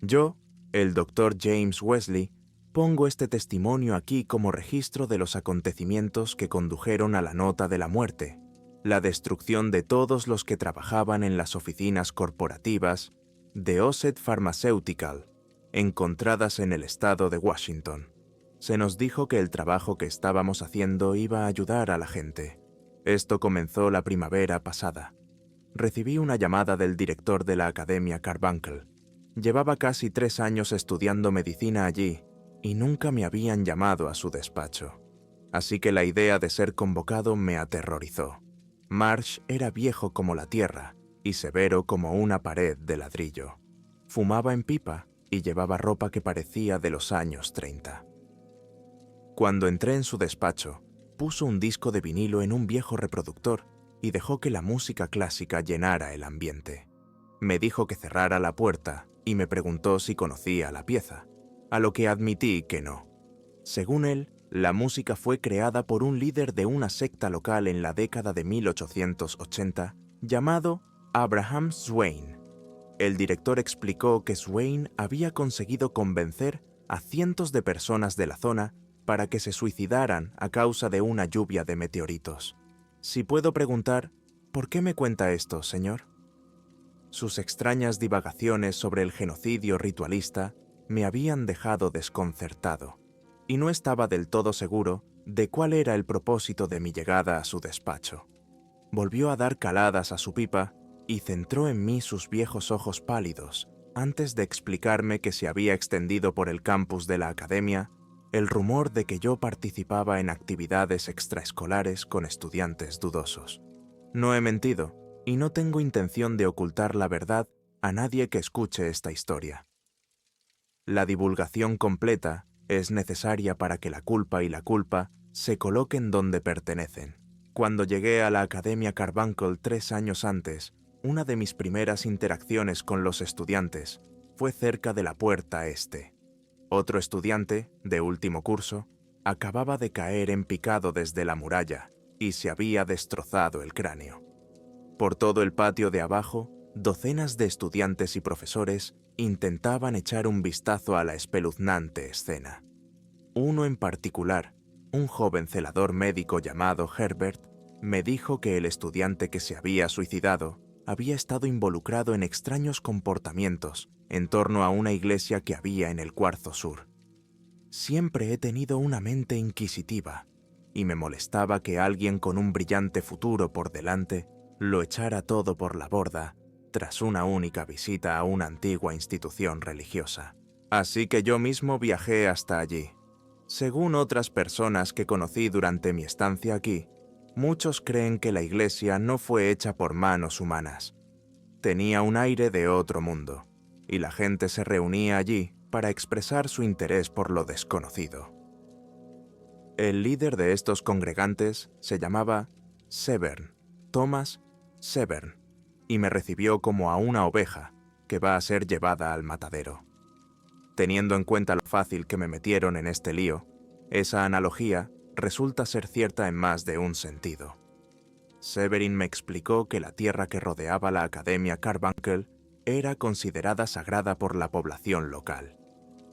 Yo, el Dr. James Wesley, pongo este testimonio aquí como registro de los acontecimientos que condujeron a la nota de la muerte, la destrucción de todos los que trabajaban en las oficinas corporativas de Osset Pharmaceutical, encontradas en el estado de Washington. Se nos dijo que el trabajo que estábamos haciendo iba a ayudar a la gente. Esto comenzó la primavera pasada. Recibí una llamada del director de la Academia Carbuncle. Llevaba casi 3 años estudiando medicina allí y nunca me habían llamado a su despacho. Así que la idea de ser convocado me aterrorizó. Marsh era viejo como la tierra y severo como una pared de ladrillo. Fumaba en pipa y llevaba ropa que parecía de los años 30. Cuando entré en su despacho, puso un disco de vinilo en un viejo reproductor y dejó que la música clásica llenara el ambiente. Me dijo que cerrara la puerta y me preguntó si conocía la pieza, a lo que admití que no. Según él, la música fue creada por un líder de una secta local en la década de 1880 llamado Abraham Swain. El director explicó que Swain había conseguido convencer a cientos de personas de la zona para que se suicidaran a causa de una lluvia de meteoritos. Si puedo preguntar, ¿por qué me cuenta esto, señor? Sus extrañas divagaciones sobre el genocidio ritualista me habían dejado desconcertado, y no estaba del todo seguro de cuál era el propósito de mi llegada a su despacho. Volvió a dar caladas a su pipa y centró en mí sus viejos ojos pálidos antes de explicarme que se había extendido por el campus de la academia el rumor de que yo participaba en actividades extraescolares con estudiantes dudosos. No he mentido y no tengo intención de ocultar la verdad a nadie que escuche esta historia. La divulgación completa es necesaria para que la culpa y la culpa se coloquen donde pertenecen. Cuando llegué a la Academia Carbuncle 3 años antes, una de mis primeras interacciones con los estudiantes fue cerca de la puerta este. Otro estudiante, de último curso, acababa de caer en picado desde la muralla y se había destrozado el cráneo. Por todo el patio de abajo, docenas de estudiantes y profesores intentaban echar un vistazo a la espeluznante escena. Uno en particular, un joven celador médico llamado Herbert, me dijo que el estudiante que se había suicidado había estado involucrado en extraños comportamientos en torno a una iglesia que había en el Cuarzo Sur. Siempre he tenido una mente inquisitiva y me molestaba que alguien con un brillante futuro por delante lo echara todo por la borda tras una única visita a una antigua institución religiosa. Así que yo mismo viajé hasta allí. Según otras personas que conocí durante mi estancia aquí, muchos creen que la iglesia no fue hecha por manos humanas. Tenía un aire de otro mundo, y la gente se reunía allí para expresar su interés por lo desconocido. El líder de estos congregantes se llamaba Severn, Thomas Severn, y me recibió como a una oveja que va a ser llevada al matadero. Teniendo en cuenta lo fácil que me metieron en este lío, esa analogía resulta ser cierta en más de un sentido. Severin me explicó que la tierra que rodeaba la Academia Carbuncle era considerada sagrada por la población local.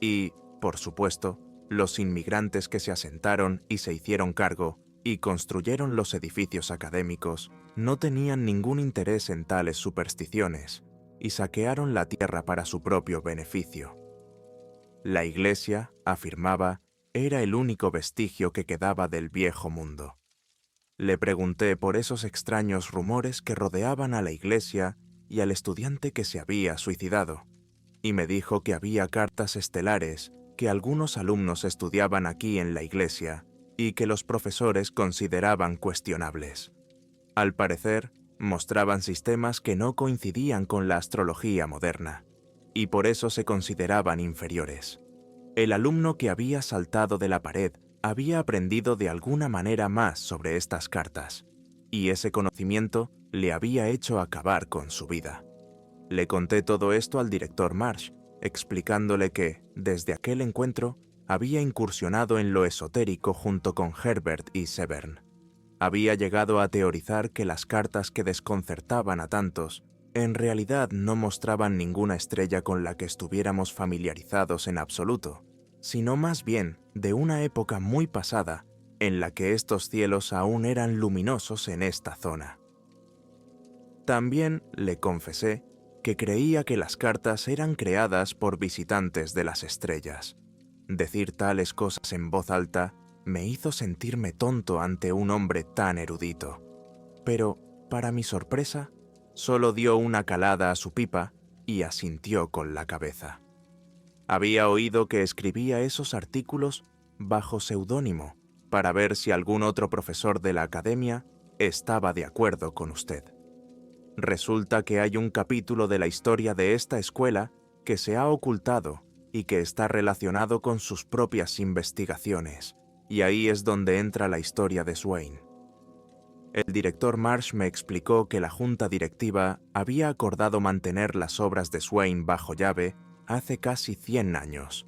Y, por supuesto, los inmigrantes que se asentaron y se hicieron cargo y construyeron los edificios académicos no tenían ningún interés en tales supersticiones y saquearon la tierra para su propio beneficio. La iglesia, afirmaba, era el único vestigio que quedaba del viejo mundo. Le pregunté por esos extraños rumores que rodeaban a la iglesia y al estudiante que se había suicidado, y me dijo que había cartas estelares que algunos alumnos estudiaban aquí en la iglesia y que los profesores consideraban cuestionables. Al parecer, mostraban sistemas que no coincidían con la astrología moderna, y por eso se consideraban inferiores. El alumno que había saltado de la pared había aprendido de alguna manera más sobre estas cartas, y ese conocimiento le había hecho acabar con su vida. Le conté todo esto al director Marsh, explicándole que, desde aquel encuentro, había incursionado en lo esotérico junto con Herbert y Severn. Había llegado a teorizar que las cartas que desconcertaban a tantos En realidad no mostraban ninguna estrella con la que estuviéramos familiarizados en absoluto, sino más bien de una época muy pasada en la que estos cielos aún eran luminosos en esta zona. También le confesé que creía que las cartas eran creadas por visitantes de las estrellas. Decir tales cosas en voz alta me hizo sentirme tonto ante un hombre tan erudito. Pero, para mi sorpresa, solo dio una calada a su pipa y asintió con la cabeza. Había oído que escribía esos artículos bajo seudónimo para ver si algún otro profesor de la academia estaba de acuerdo con usted. Resulta que hay un capítulo de la historia de esta escuela que se ha ocultado y que está relacionado con sus propias investigaciones, y ahí es donde entra la historia de Swain. El director Marsh me explicó que la junta directiva había acordado mantener las obras de Swain bajo llave hace casi 100 años,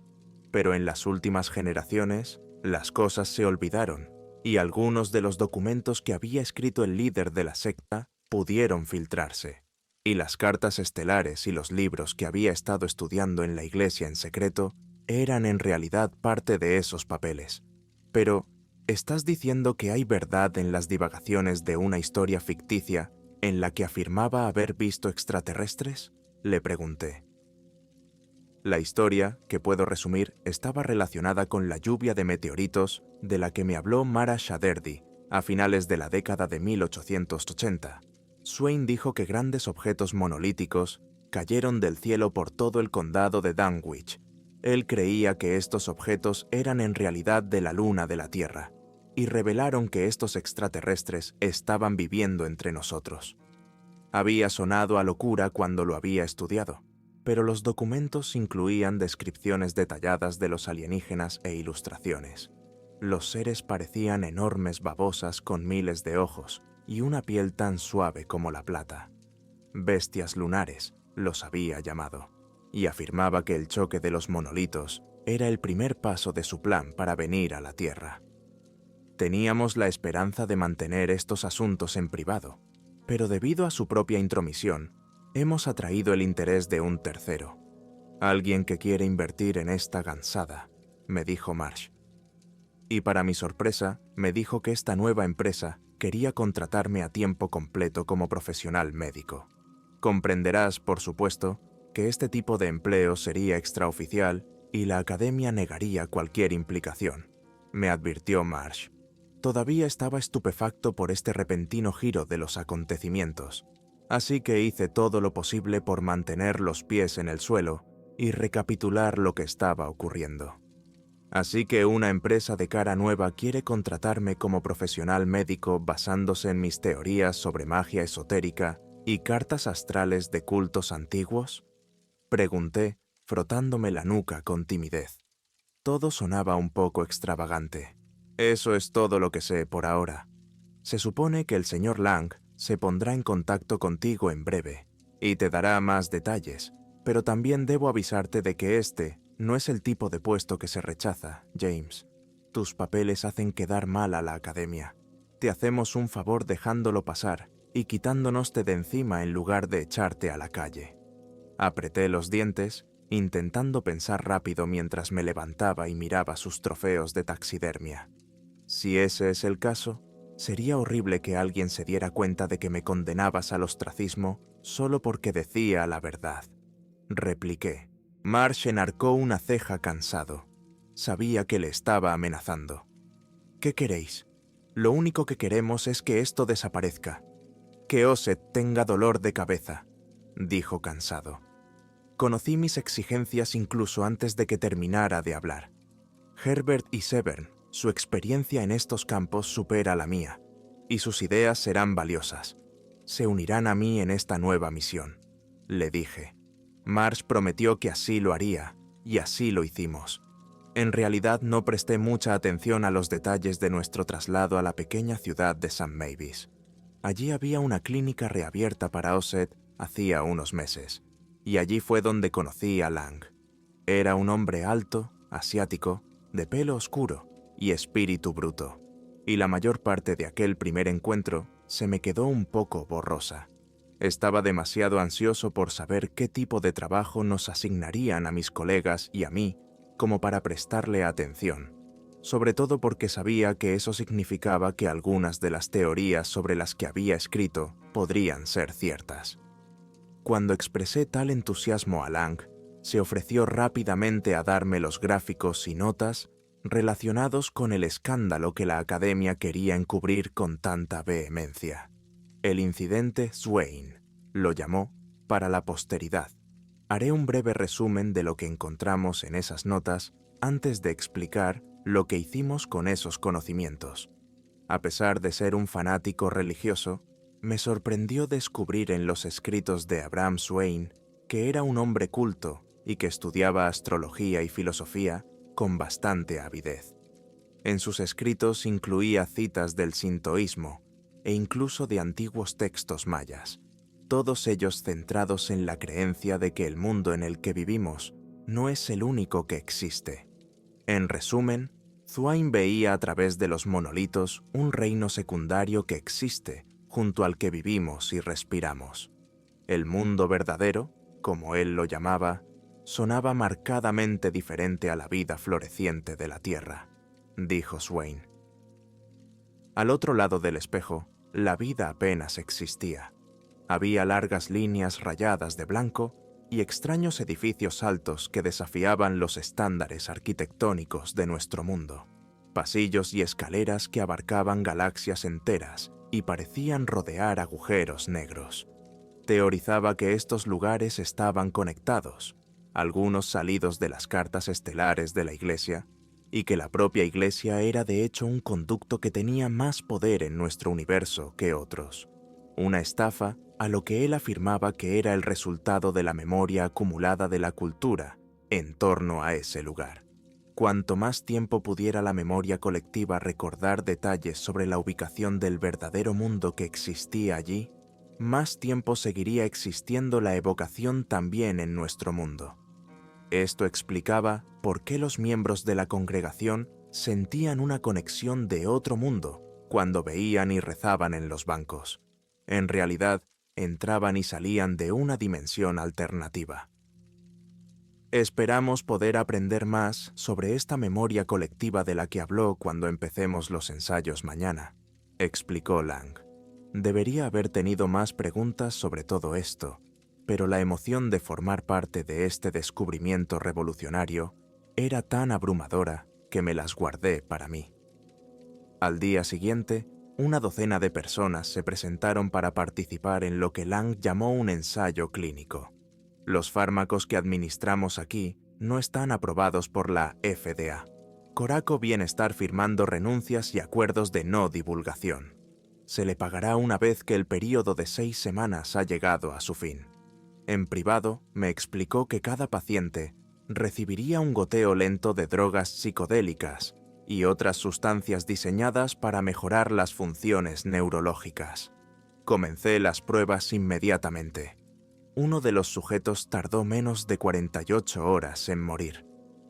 pero en las últimas generaciones las cosas se olvidaron y algunos de los documentos que había escrito el líder de la secta pudieron filtrarse, y las cartas estelares y los libros que había estado estudiando en la iglesia en secreto eran en realidad parte de esos papeles. Pero, ¿estás diciendo que hay verdad en las divagaciones de una historia ficticia en la que afirmaba haber visto extraterrestres?, le pregunté. La historia, que puedo resumir, estaba relacionada con la lluvia de meteoritos de la que me habló Mara Shaderdi a finales de la década de 1880. Swain dijo que grandes objetos monolíticos cayeron del cielo por todo el condado de Dunwich. Él creía que estos objetos eran en realidad de la luna de la Tierra, y revelaron que estos extraterrestres estaban viviendo entre nosotros. Había sonado a locura cuando lo había estudiado, pero los documentos incluían descripciones detalladas de los alienígenas e ilustraciones. Los seres parecían enormes babosas con miles de ojos y una piel tan suave como la plata. Bestias lunares los había llamado, y afirmaba que el choque de los monolitos era el primer paso de su plan para venir a la Tierra. Teníamos la esperanza de mantener estos asuntos en privado, pero debido a su propia intromisión, hemos atraído el interés de un tercero. Alguien que quiere invertir en esta gansada, me dijo Marsh. Y para mi sorpresa, me dijo que esta nueva empresa quería contratarme a tiempo completo como profesional médico. Comprenderás, por supuesto, que este tipo de empleo sería extraoficial y la academia negaría cualquier implicación, me advirtió Marsh. Todavía estaba estupefacto por este repentino giro de los acontecimientos, así que hice todo lo posible por mantener los pies en el suelo y recapitular lo que estaba ocurriendo. Así que una empresa de cara nueva quiere contratarme como profesional médico basándose en mis teorías sobre magia esotérica y cartas astrales de cultos antiguos, pregunté, frotándome la nuca con timidez. Todo sonaba un poco extravagante. Eso es todo lo que sé por ahora. Se supone que el señor Lang se pondrá en contacto contigo en breve y te dará más detalles, pero también debo avisarte de que este no es el tipo de puesto que se rechaza, James. Tus papeles hacen quedar mal a la academia. Te hacemos un favor dejándolo pasar y quitándonoste de encima en lugar de echarte a la calle. Apreté los dientes, intentando pensar rápido mientras me levantaba y miraba sus trofeos de taxidermia. Si ese es el caso, sería horrible que alguien se diera cuenta de que me condenabas al ostracismo solo porque decía la verdad, repliqué. Marsh enarcó una ceja cansado. Sabía que le estaba amenazando. ¿Qué queréis? Lo único que queremos es que esto desaparezca. Que Ossett tenga dolor de cabeza, dijo cansado. Conocí mis exigencias incluso antes de que terminara de hablar. Herbert y Severn, su experiencia en estos campos supera la mía, y sus ideas serán valiosas. Se unirán a mí en esta nueva misión, le dije. Marsh prometió que así lo haría, y así lo hicimos. En realidad no presté mucha atención a los detalles de nuestro traslado a la pequeña ciudad de St. Mavis. Allí había una clínica reabierta para Ossett hacía unos meses, y allí fue donde conocí a Lang. Era un hombre alto, asiático, de pelo oscuro y espíritu bruto, y la mayor parte de aquel primer encuentro se me quedó un poco borrosa. Estaba demasiado ansioso por saber qué tipo de trabajo nos asignarían a mis colegas y a mí como para prestarle atención, sobre todo porque sabía que eso significaba que algunas de las teorías sobre las que había escrito podrían ser ciertas. Cuando expresé tal entusiasmo a Lang, se ofreció rápidamente a darme los gráficos y notas relacionados con el escándalo que la Academia quería encubrir con tanta vehemencia. El incidente Swain, lo llamó, para la posteridad. Haré un breve resumen de lo que encontramos en esas notas antes de explicar lo que hicimos con esos conocimientos. A pesar de ser un fanático religioso, me sorprendió descubrir en los escritos de Abraham Swain que era un hombre culto y que estudiaba astrología y filosofía con bastante avidez. En sus escritos incluía citas del sintoísmo e incluso de antiguos textos mayas, todos ellos centrados en la creencia de que el mundo en el que vivimos no es el único que existe. En resumen, Swain veía a través de los monolitos un reino secundario que existe junto al que vivimos y respiramos. El mundo verdadero, como él lo llamaba, sonaba marcadamente diferente a la vida floreciente de la Tierra, dijo Swain. Al otro lado del espejo, la vida apenas existía. Había largas líneas rayadas de blanco y extraños edificios altos que desafiaban los estándares arquitectónicos de nuestro mundo. Pasillos y escaleras que abarcaban galaxias enteras y parecían rodear agujeros negros. Teorizaba que estos lugares estaban conectados, algunos salidos de las cartas estelares de la Iglesia, y que la propia Iglesia era de hecho un conducto que tenía más poder en nuestro universo que otros. Una estafa a lo que él afirmaba que era el resultado de la memoria acumulada de la cultura en torno a ese lugar. Cuanto más tiempo pudiera la memoria colectiva recordar detalles sobre la ubicación del verdadero mundo que existía allí, más tiempo seguiría existiendo la evocación también en nuestro mundo. Esto explicaba por qué los miembros de la congregación sentían una conexión de otro mundo cuando veían y rezaban en los bancos. En realidad, entraban y salían de una dimensión alternativa. Esperamos poder aprender más sobre esta memoria colectiva de la que habló cuando empecemos los ensayos mañana, explicó Lang. Debería haber tenido más preguntas sobre todo esto, pero la emoción de formar parte de este descubrimiento revolucionario era tan abrumadora que me las guardé para mí. Al día siguiente, una docena de personas se presentaron para participar en lo que Lang llamó un ensayo clínico. Los fármacos que administramos aquí no están aprobados por la FDA. Coraco viene a estar firmando renuncias y acuerdos de no divulgación. Se le pagará una vez que el período de 6 semanas ha llegado a su fin. En privado, me explicó que cada paciente recibiría un goteo lento de drogas psicodélicas y otras sustancias diseñadas para mejorar las funciones neurológicas. Comencé las pruebas inmediatamente. Uno de los sujetos tardó menos de 48 horas en morir.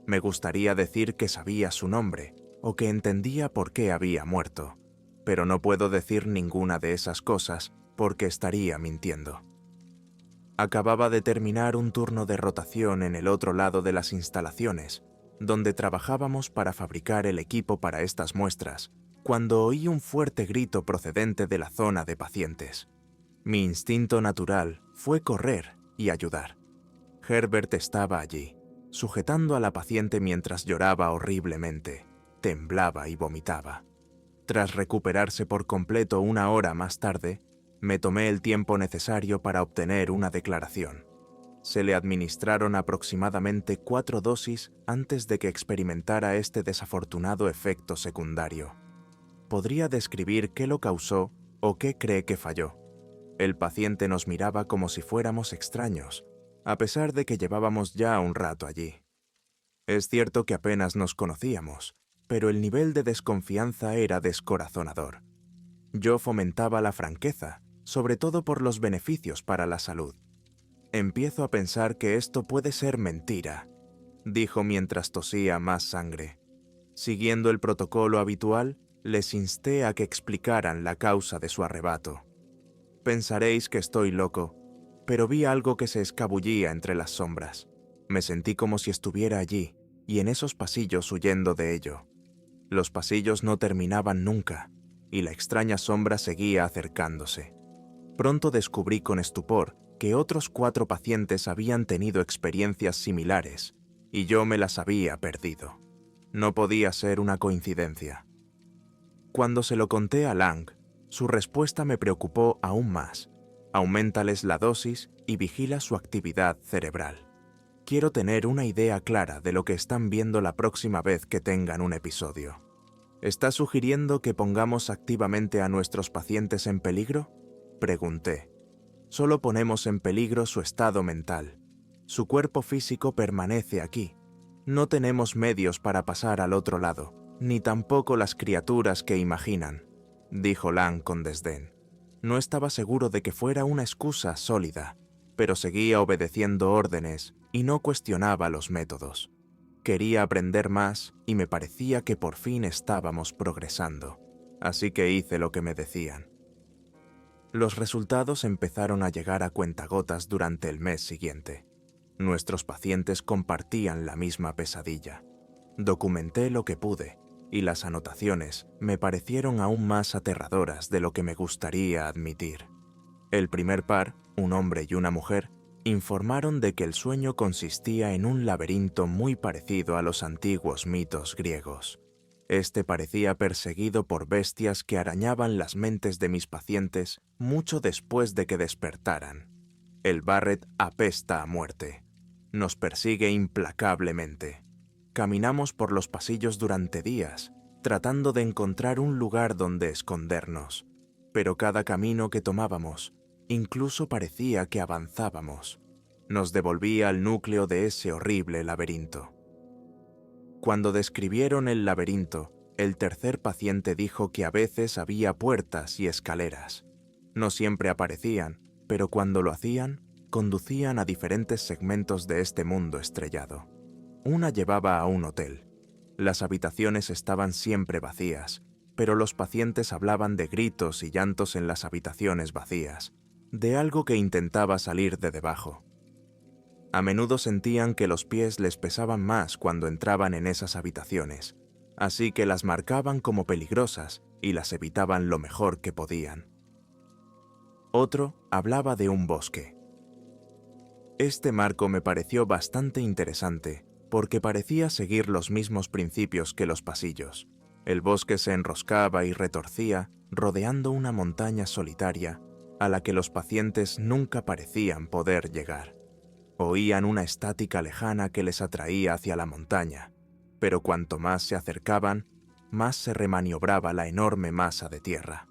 Me gustaría decir que sabía su nombre o que entendía por qué había muerto, pero no puedo decir ninguna de esas cosas porque estaría mintiendo. Acababa de terminar un turno de rotación en el otro lado de las instalaciones, donde trabajábamos para fabricar el equipo para estas muestras, cuando oí un fuerte grito procedente de la zona de pacientes. Mi instinto natural fue correr y ayudar. Herbert estaba allí, sujetando a la paciente mientras lloraba horriblemente, temblaba y vomitaba. Tras recuperarse por completo una hora más tarde, me tomé el tiempo necesario para obtener una declaración. Se le administraron aproximadamente 4 dosis antes de que experimentara este desafortunado efecto secundario. Podría describir qué lo causó o qué cree que falló. El paciente nos miraba como si fuéramos extraños, a pesar de que llevábamos ya un rato allí. Es cierto que apenas nos conocíamos, pero el nivel de desconfianza era descorazonador. Yo fomentaba la franqueza, sobre todo por los beneficios para la salud. Empiezo a pensar que esto puede ser mentira, dijo mientras tosía más sangre. Siguiendo el protocolo habitual, les insté a que explicaran la causa de su arrebato. Pensaréis que estoy loco, pero vi algo que se escabullía entre las sombras. Me sentí como si estuviera allí, y en esos pasillos huyendo de ello. Los pasillos no terminaban nunca, y la extraña sombra seguía acercándose. Pronto descubrí con estupor que otros 4 pacientes habían tenido experiencias similares, y yo me las había perdido. No podía ser una coincidencia. Cuando se lo conté a Lang, su respuesta me preocupó aún más. Auméntales la dosis y vigila su actividad cerebral. Quiero tener una idea clara de lo que están viendo la próxima vez que tengan un episodio. ¿Está sugiriendo que pongamos activamente a nuestros pacientes en peligro? Pregunté. Solo ponemos en peligro su estado mental. Su cuerpo físico permanece aquí. No tenemos medios para pasar al otro lado, ni tampoco las criaturas que imaginan, dijo Lang con desdén. No estaba seguro de que fuera una excusa sólida, pero seguía obedeciendo órdenes y no cuestionaba los métodos. Quería aprender más y me parecía que por fin estábamos progresando, así que hice lo que me decían. Los resultados empezaron a llegar a cuentagotas durante el mes siguiente. Nuestros pacientes compartían la misma pesadilla. Documenté lo que pude, y las anotaciones me parecieron aún más aterradoras de lo que me gustaría admitir. El primer par, un hombre y una mujer, informaron de que el sueño consistía en un laberinto muy parecido a los antiguos mitos griegos. Este parecía perseguido por bestias que arañaban las mentes de mis pacientes mucho después de que despertaran. El Barret apesta a muerte. Nos persigue implacablemente. Caminamos por los pasillos durante días, tratando de encontrar un lugar donde escondernos, pero cada camino que tomábamos, incluso parecía que avanzábamos, nos devolvía al núcleo de ese horrible laberinto. Cuando describieron el laberinto, el tercer paciente dijo que a veces había puertas y escaleras. No siempre aparecían, pero cuando lo hacían, conducían a diferentes segmentos de este mundo estrellado. Una llevaba a un hotel. Las habitaciones estaban siempre vacías, pero los pacientes hablaban de gritos y llantos en las habitaciones vacías, de algo que intentaba salir de debajo. A menudo sentían que los pies les pesaban más cuando entraban en esas habitaciones, así que las marcaban como peligrosas y las evitaban lo mejor que podían. Otro hablaba de un bosque. Este marco me pareció bastante interesante porque parecía seguir los mismos principios que los pasillos. El bosque se enroscaba y retorcía, rodeando una montaña solitaria a la que los pacientes nunca parecían poder llegar. Oían una estática lejana que les atraía hacia la montaña, pero cuanto más se acercaban, más se remaniobraba la enorme masa de tierra.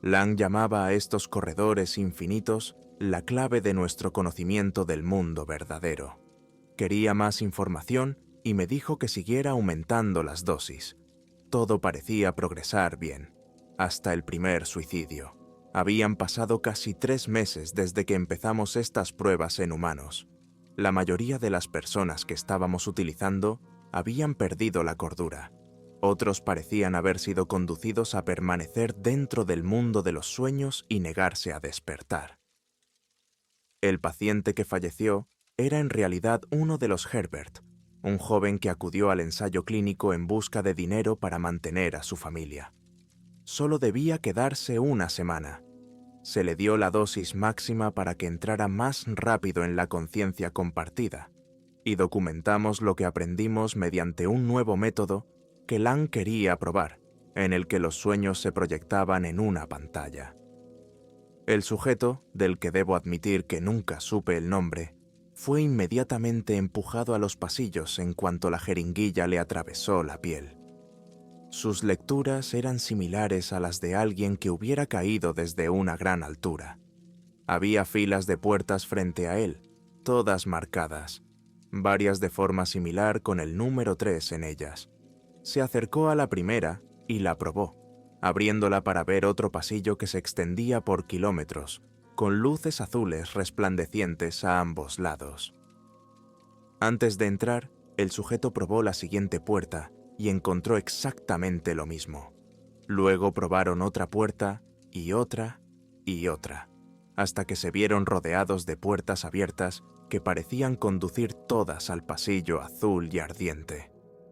Lang llamaba a estos corredores infinitos la clave de nuestro conocimiento del mundo verdadero. Quería más información y me dijo que siguiera aumentando las dosis. Todo parecía progresar bien, hasta el primer suicidio. Habían pasado casi 3 meses desde que empezamos estas pruebas en humanos. La mayoría de las personas que estábamos utilizando habían perdido la cordura. Otros parecían haber sido conducidos a permanecer dentro del mundo de los sueños y negarse a despertar. El paciente que falleció era en realidad uno de los Herbert, un joven que acudió al ensayo clínico en busca de dinero para mantener a su familia. Solo debía quedarse una semana. Se le dio la dosis máxima para que entrara más rápido en la conciencia compartida, y documentamos lo que aprendimos mediante un nuevo método que Lang quería probar, en el que los sueños se proyectaban en una pantalla. El sujeto, del que debo admitir que nunca supe el nombre, fue inmediatamente empujado a los pasillos en cuanto la jeringuilla le atravesó la piel. Sus lecturas eran similares a las de alguien que hubiera caído desde una gran altura. Había filas de puertas frente a él, todas marcadas, varias de forma similar con el número 3 en ellas. Se acercó a la primera y la probó, abriéndola para ver otro pasillo que se extendía por kilómetros, con luces azules resplandecientes a ambos lados. Antes de entrar, el sujeto probó la siguiente puerta y encontró exactamente lo mismo. Luego probaron otra puerta y otra y otra, hasta que se vieron rodeados de puertas abiertas que parecían conducir todas al pasillo azul y ardiente.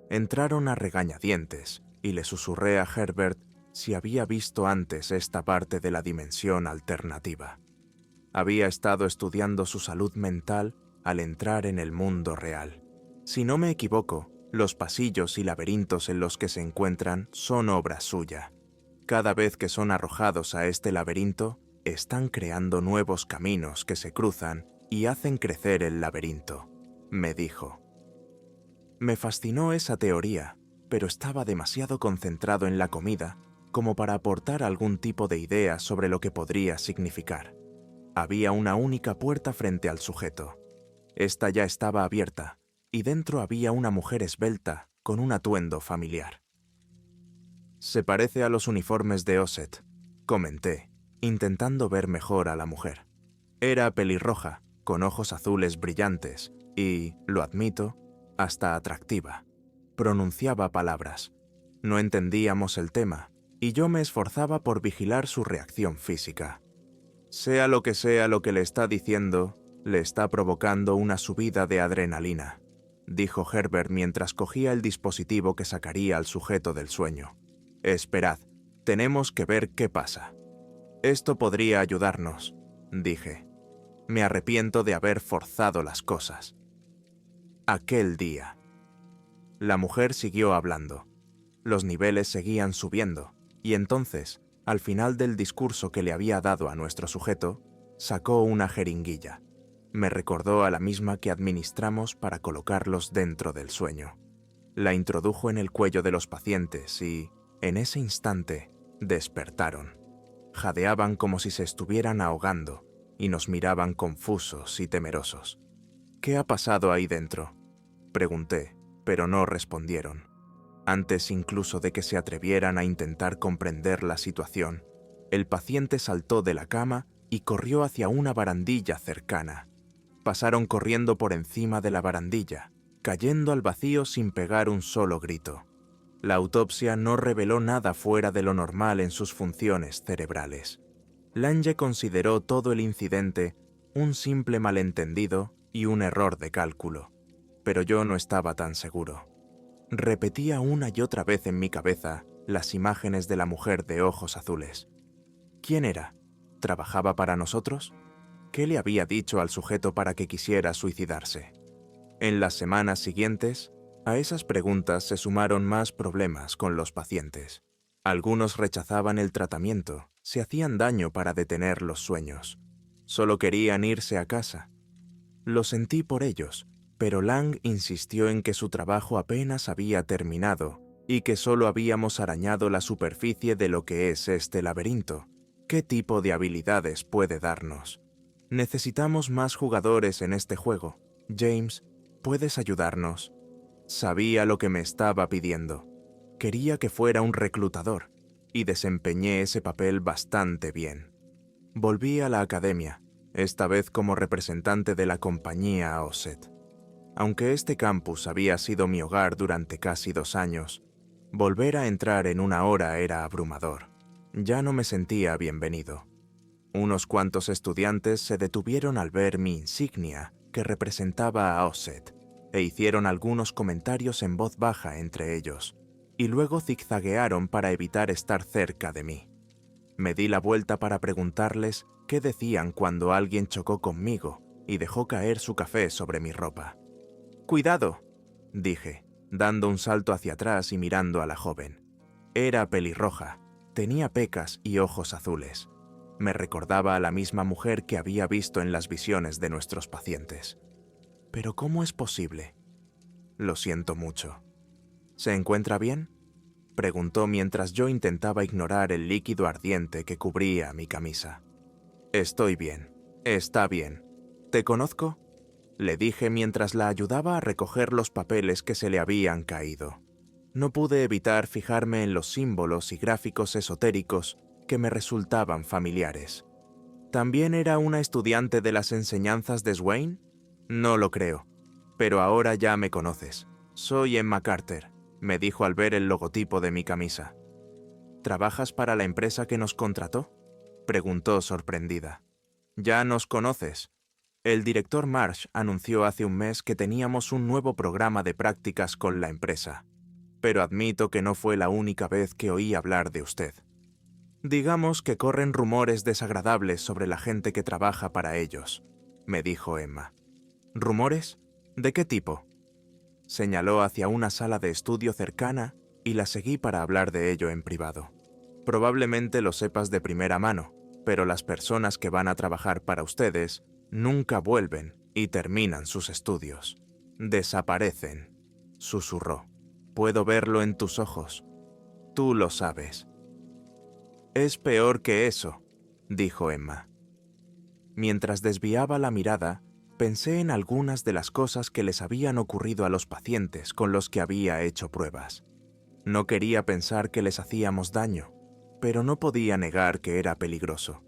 Entraron a regañadientes y le susurré a Herbert si había visto antes esta parte de la dimensión alternativa. Había estado estudiando su salud mental al entrar en el mundo real. Si no me equivoco, los pasillos y laberintos en los que se encuentran son obra suya. Cada vez que son arrojados a este laberinto, están creando nuevos caminos que se cruzan y hacen crecer el laberinto, me dijo. Me fascinó esa teoría, pero estaba demasiado concentrado en la comida como para aportar algún tipo de idea sobre lo que podría significar. Había una única puerta frente al sujeto. Esta ya estaba abierta, y dentro había una mujer esbelta con un atuendo familiar. Se parece a los uniformes de Osset, comenté, intentando ver mejor a la mujer. Era pelirroja, con ojos azules brillantes y, lo admito, hasta atractiva. Pronunciaba palabras. No entendíamos el tema, y yo me esforzaba por vigilar su reacción física. Sea lo que le está diciendo, le está provocando una subida de adrenalina, dijo Herbert mientras cogía el dispositivo que sacaría al sujeto del sueño. Esperad, tenemos que ver qué pasa. Esto podría ayudarnos, dije. Me arrepiento de haber forzado las cosas. Aquel día. La mujer siguió hablando. Los niveles seguían subiendo, y entonces, al final del discurso que le había dado a nuestro sujeto, sacó una jeringuilla. Me recordó a la misma que administramos para colocarlos dentro del sueño. La introdujo en el cuello de los pacientes y, en ese instante, despertaron. Jadeaban como si se estuvieran ahogando y nos miraban confusos y temerosos. ¿Qué ha pasado ahí dentro?, pregunté, pero no respondieron. Antes incluso de que se atrevieran a intentar comprender la situación, el paciente saltó de la cama y corrió hacia una barandilla cercana. Pasaron corriendo por encima de la barandilla, cayendo al vacío sin pegar un solo grito. La autopsia no reveló nada fuera de lo normal en sus funciones cerebrales. Lange consideró todo el incidente un simple malentendido y un error de cálculo, pero yo no estaba tan seguro. Repetía una y otra vez en mi cabeza las imágenes de la mujer de ojos azules. ¿Quién era? ¿Trabajaba para nosotros? ¿Qué le había dicho al sujeto para que quisiera suicidarse? En las semanas siguientes, a esas preguntas se sumaron más problemas con los pacientes. Algunos rechazaban el tratamiento, se hacían daño para detener los sueños. Solo querían irse a casa. Lo sentí por ellos, pero Lang insistió en que su trabajo apenas había terminado y que solo habíamos arañado la superficie de lo que es este laberinto. ¿Qué tipo de habilidades puede darnos? Necesitamos más jugadores en este juego. James, ¿puedes ayudarnos? Sabía lo que me estaba pidiendo. Quería que fuera un reclutador, y desempeñé ese papel bastante bien. Volví a la academia, esta vez como representante de la compañía Osset. Aunque este campus había sido mi hogar durante casi 2 años, volver a entrar en una hora era abrumador. Ya no me sentía bienvenido. Unos cuantos estudiantes se detuvieron al ver mi insignia que representaba a Osset e hicieron algunos comentarios en voz baja entre ellos, y luego zigzaguearon para evitar estar cerca de mí. Me di la vuelta para preguntarles qué decían cuando alguien chocó conmigo y dejó caer su café sobre mi ropa. «¡Cuidado!», dije, dando un salto hacia atrás y mirando a la joven. Era pelirroja, tenía pecas y ojos azules. Me recordaba a la misma mujer que había visto en las visiones de nuestros pacientes. ¿Pero cómo es posible? Lo siento mucho. ¿Se encuentra bien?, preguntó mientras yo intentaba ignorar el líquido ardiente que cubría mi camisa. Estoy bien, está bien. ¿Te conozco?, le dije mientras la ayudaba a recoger los papeles que se le habían caído. No pude evitar fijarme en los símbolos y gráficos esotéricos que me resultaban familiares. ¿También era una estudiante de las enseñanzas de Swain? No lo creo, pero ahora ya me conoces. Soy Emma Carter, me dijo al ver el logotipo de mi camisa. ¿Trabajas para la empresa que nos contrató?, Preguntó sorprendida. «Ya nos conoces. El director Marsh anunció hace un mes que teníamos un nuevo programa de prácticas con la empresa, pero admito que no fue la única vez que oí hablar de usted. Digamos que corren rumores desagradables sobre la gente que trabaja para ellos», me dijo Emma. «¿Rumores? ¿De qué tipo?». Señaló hacia una sala de estudio cercana y la seguí para hablar de ello en privado. «Probablemente lo sepas de primera mano, pero las personas que van a trabajar para ustedes nunca vuelven y terminan sus estudios. Desaparecen», susurró. «Puedo verlo en tus ojos. Tú lo sabes». «Es peor que eso», dijo Emma. Mientras desviaba la mirada, pensé en algunas de las cosas que les habían ocurrido a los pacientes con los que había hecho pruebas. No quería pensar que les hacíamos daño, pero no podía negar que era peligroso.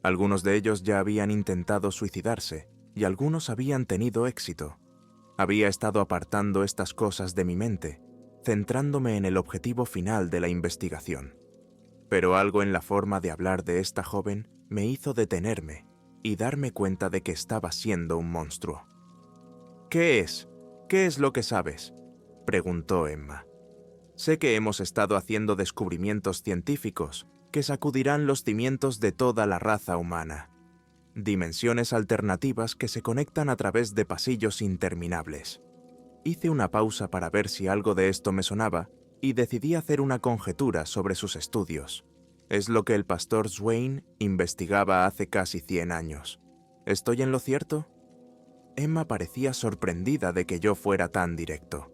Algunos de ellos ya habían intentado suicidarse y algunos habían tenido éxito. Había estado apartando estas cosas de mi mente, centrándome en el objetivo final de la investigación. Pero algo en la forma de hablar de esta joven me hizo detenerme y darme cuenta de que estaba siendo un monstruo. «¿Qué es? ¿Qué es lo que sabes?», preguntó Emma. «Sé que hemos estado haciendo descubrimientos científicos que sacudirán los cimientos de toda la raza humana. Dimensiones alternativas que se conectan a través de pasillos interminables». Hice una pausa para ver si algo de esto me sonaba y decidí hacer una conjetura sobre sus estudios. Es lo que el pastor Swain investigaba hace casi 100 años. ¿Estoy en lo cierto? Emma parecía sorprendida de que yo fuera tan directo.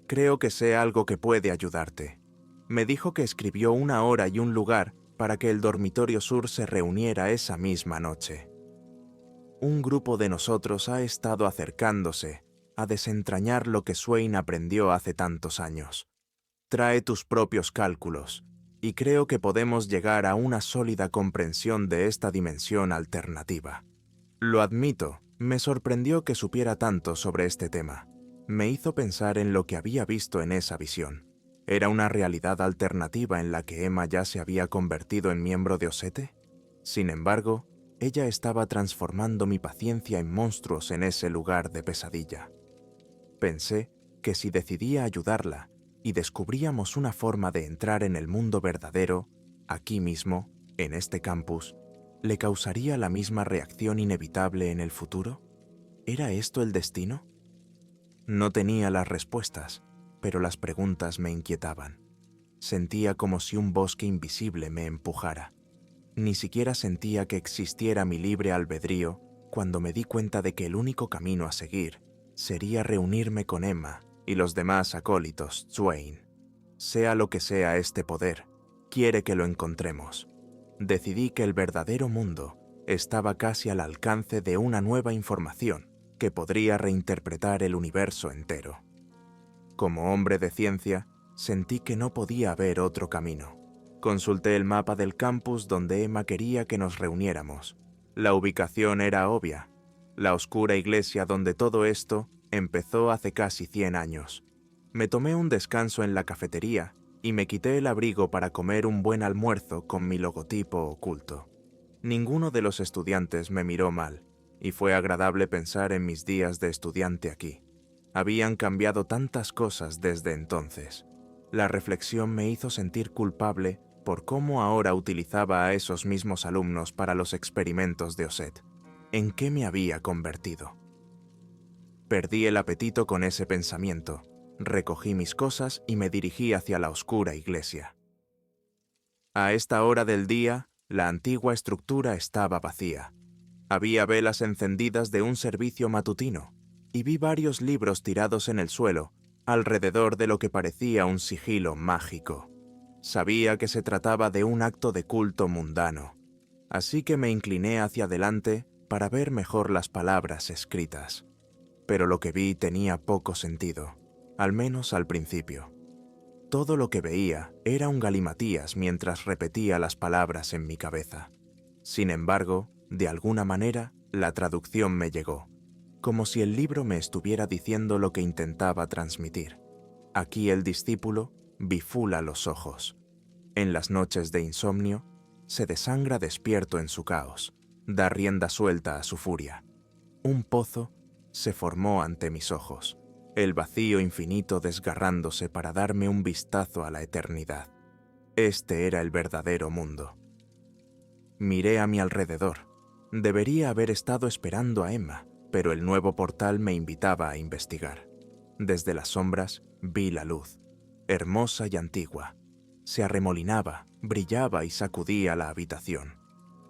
«Creo que sé algo que puede ayudarte». Me dijo que escribió una hora y un lugar para que el dormitorio sur se reuniera esa misma noche. Un grupo de nosotros ha estado acercándose a desentrañar lo que Swain aprendió hace tantos años. Trae tus propios cálculos, y creo que podemos llegar a una sólida comprensión de esta dimensión alternativa. Lo admito, me sorprendió que supiera tanto sobre este tema. Me hizo pensar en lo que había visto en esa visión. ¿Era una realidad alternativa en la que Emma ya se había convertido en miembro de Osete? Sin embargo, ella estaba transformando mi paciencia en monstruos en ese lugar de pesadilla. Pensé que si decidía ayudarla y descubríamos una forma de entrar en el mundo verdadero, aquí mismo, en este campus, ¿le causaría la misma reacción inevitable en el futuro? ¿Era esto el destino? No tenía las respuestas, pero las preguntas me inquietaban. Sentía como si un bosque invisible me empujara. Ni siquiera sentía que existiera mi libre albedrío cuando me di cuenta de que el único camino a seguir sería reunirme con Emma y los demás acólitos Swain. Sea lo que sea este poder, quiere que lo encontremos. Decidí que el verdadero mundo estaba casi al alcance de una nueva información que podría reinterpretar el universo entero. Como hombre de ciencia, sentí que no podía haber otro camino. Consulté el mapa del campus donde Emma quería que nos reuniéramos. La ubicación era obvia: la oscura iglesia donde todo esto empezó hace casi 100 años. Me tomé un descanso en la cafetería y me quité el abrigo para comer un buen almuerzo con mi logotipo oculto. Ninguno de los estudiantes me miró mal, y fue agradable pensar en mis días de estudiante aquí. Habían cambiado tantas cosas desde entonces. La reflexión me hizo sentir culpable por cómo ahora utilizaba a esos mismos alumnos para los experimentos de Osset. ¿En qué me había convertido? Perdí el apetito con ese pensamiento. Recogí mis cosas y me dirigí hacia la oscura iglesia. A esta hora del día, la antigua estructura estaba vacía. Había velas encendidas de un servicio matutino, y vi varios libros tirados en el suelo, alrededor de lo que parecía un sigilo mágico. Sabía que se trataba de un acto de culto mundano, así que me incliné hacia adelante para ver mejor las palabras escritas. Pero lo que vi tenía poco sentido, al menos al principio. Todo lo que veía era un galimatías mientras repetía las palabras en mi cabeza. Sin embargo, de alguna manera, la traducción me llegó, como si el libro me estuviera diciendo lo que intentaba transmitir. Aquí el discípulo bifula los ojos. En las noches de insomnio, se desangra despierto en su caos, da rienda suelta a su furia. Un pozo se formó ante mis ojos, el vacío infinito desgarrándose para darme un vistazo a la eternidad. Este era el verdadero mundo. Miré a mi alrededor. Debería haber estado esperando a Emma, pero el nuevo portal me invitaba a investigar. Desde las sombras vi la luz, hermosa y antigua. Se arremolinaba, brillaba y sacudía la habitación.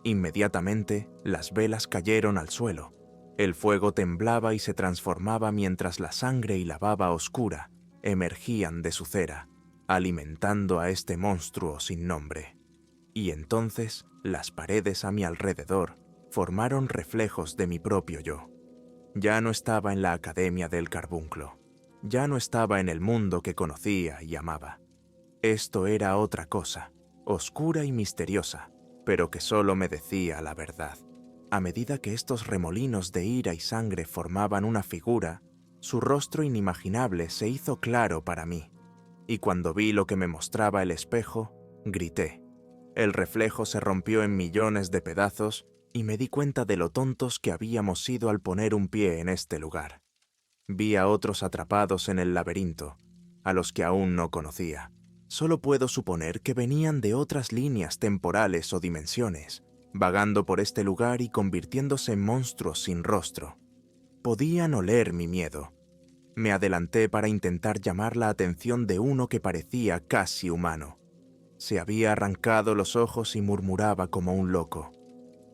Inmediatamente, las velas cayeron al suelo. El fuego temblaba y se transformaba mientras la sangre y la baba oscura emergían de su cera, alimentando a este monstruo sin nombre. Y entonces, las paredes a mi alrededor formaron reflejos de mi propio yo. Ya no estaba en la Academia del Carbunclo. Ya no estaba en el mundo que conocía y amaba. Esto era otra cosa, oscura y misteriosa, pero que solo me decía la verdad. A medida que estos remolinos de ira y sangre formaban una figura, su rostro inimaginable se hizo claro para mí. Y cuando vi lo que me mostraba el espejo, grité. El reflejo se rompió en millones de pedazos y me di cuenta de lo tontos que habíamos sido al poner un pie en este lugar. Vi a otros atrapados en el laberinto, a los que aún no conocía. Solo puedo suponer que venían de otras líneas temporales o dimensiones, vagando por este lugar y convirtiéndose en monstruos sin rostro. Podían oler mi miedo. Me adelanté para intentar llamar la atención de uno que parecía casi humano. Se había arrancado los ojos y murmuraba como un loco.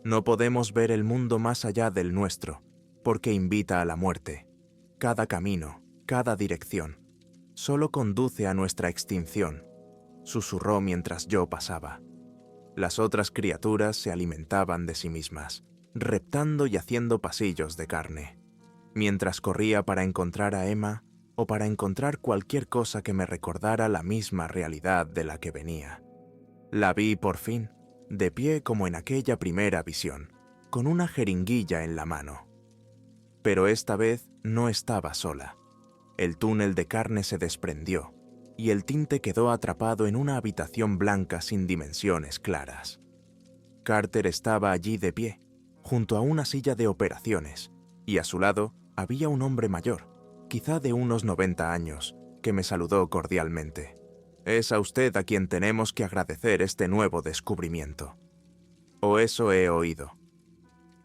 No podemos ver el mundo más allá del nuestro, porque invita a la muerte. Cada camino, cada dirección, solo conduce a nuestra extinción, susurró mientras yo pasaba. Las otras criaturas se alimentaban de sí mismas, reptando y haciendo pasillos de carne. Mientras corría para encontrar a Emma o para encontrar cualquier cosa que me recordara la misma realidad de la que venía. La vi por fin, de pie como en aquella primera visión, con una jeringuilla en la mano. Pero esta vez no estaba sola. El túnel de carne se desprendió, y el tinte quedó atrapado en una habitación blanca sin dimensiones claras. Carter estaba allí de pie, junto a una silla de operaciones, y a su lado había un hombre mayor, quizá de unos 90 años, que me saludó cordialmente. Es a usted a quien tenemos que agradecer este nuevo descubrimiento. O eso he oído.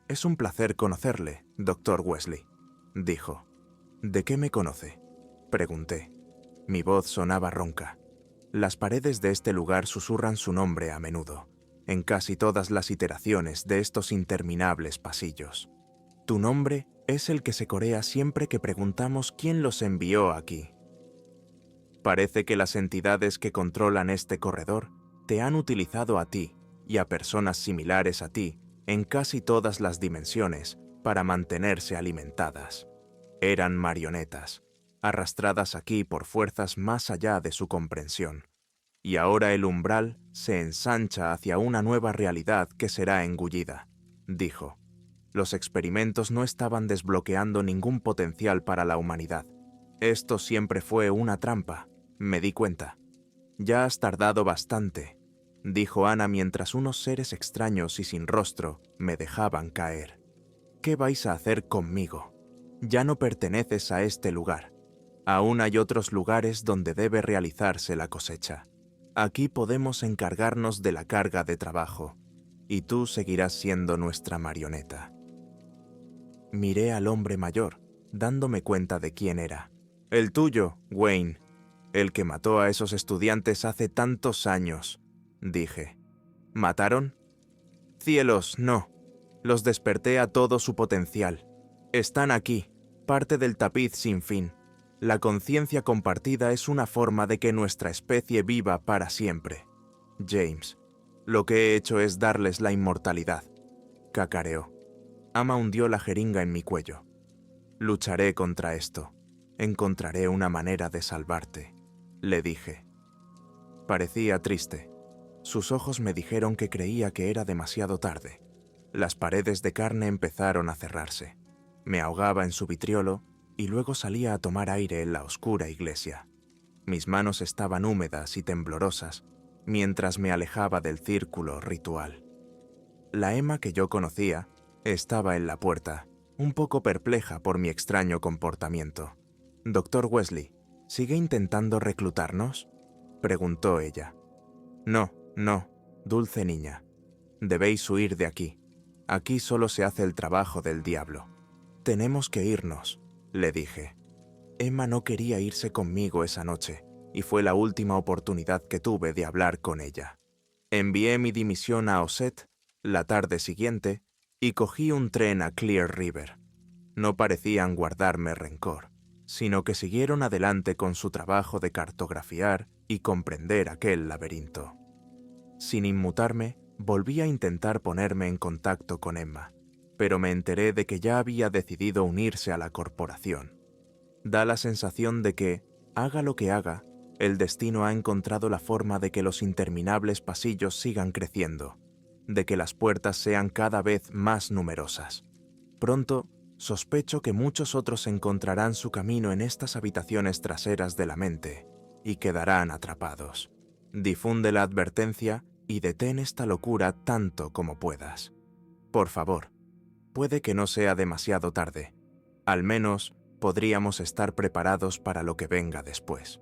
Es un placer conocerle, Dr. Wesley, dijo. ¿De qué me conoce?, pregunté. Mi voz sonaba ronca. Las paredes de este lugar susurran su nombre a menudo, en casi todas las iteraciones de estos interminables pasillos. Tu nombre es el que se corea siempre que preguntamos quién los envió aquí. Parece que las entidades que controlan este corredor te han utilizado a ti y a personas similares a ti en casi todas las dimensiones para mantenerse alimentadas. Eran marionetas, arrastradas aquí por fuerzas más allá de su comprensión. Y ahora el umbral se ensancha hacia una nueva realidad que será engullida, dijo. Los experimentos no estaban desbloqueando ningún potencial para la humanidad. Esto siempre fue una trampa, me di cuenta. Ya has tardado bastante, dijo Ana mientras unos seres extraños y sin rostro me dejaban caer. ¿Qué vais a hacer conmigo? Ya no perteneces a este lugar. Aún hay otros lugares donde debe realizarse la cosecha. Aquí podemos encargarnos de la carga de trabajo, y tú seguirás siendo nuestra marioneta. Miré al hombre mayor, dándome cuenta de quién era. El tuyo, Wayne. El que mató a esos estudiantes hace tantos años, dije. ¿Mataron? Cielos, no. Los desperté a todo su potencial. Están aquí, parte del tapiz sin fin. La conciencia compartida es una forma de que nuestra especie viva para siempre. James, lo que he hecho es darles la inmortalidad, cacareó. Ama hundió la jeringa en mi cuello. Lucharé contra esto. Encontraré una manera de salvarte, le dije. Parecía triste. Sus ojos me dijeron que creía que era demasiado tarde. Las paredes de carne empezaron a cerrarse. Me ahogaba en su vitriolo y luego salía a tomar aire en la oscura iglesia. Mis manos estaban húmedas y temblorosas, mientras me alejaba del círculo ritual. La Emma que yo conocía estaba en la puerta, un poco perpleja por mi extraño comportamiento. «Doctor Wesley, ¿sigue intentando reclutarnos?», preguntó ella. «No, no, dulce niña. Debéis huir de aquí. Aquí solo se hace el trabajo del diablo». «Tenemos que irnos», le dije. Emma no quería irse conmigo esa noche, y fue la última oportunidad que tuve de hablar con ella. Envié mi dimisión a Osset la tarde siguiente y cogí un tren a Clear River. No parecían guardarme rencor, sino que siguieron adelante con su trabajo de cartografiar y comprender aquel laberinto. Sin inmutarme, volví a intentar ponerme en contacto con Emma, pero me enteré de que ya había decidido unirse a la corporación. Da la sensación de que, haga lo que haga, el destino ha encontrado la forma de que los interminables pasillos sigan creciendo, de que las puertas sean cada vez más numerosas. Pronto, sospecho que muchos otros encontrarán su camino en estas habitaciones traseras de la mente y quedarán atrapados. Difunde la advertencia y detén esta locura tanto como puedas. Por favor, puede que no sea demasiado tarde. Al menos podríamos estar preparados para lo que venga después.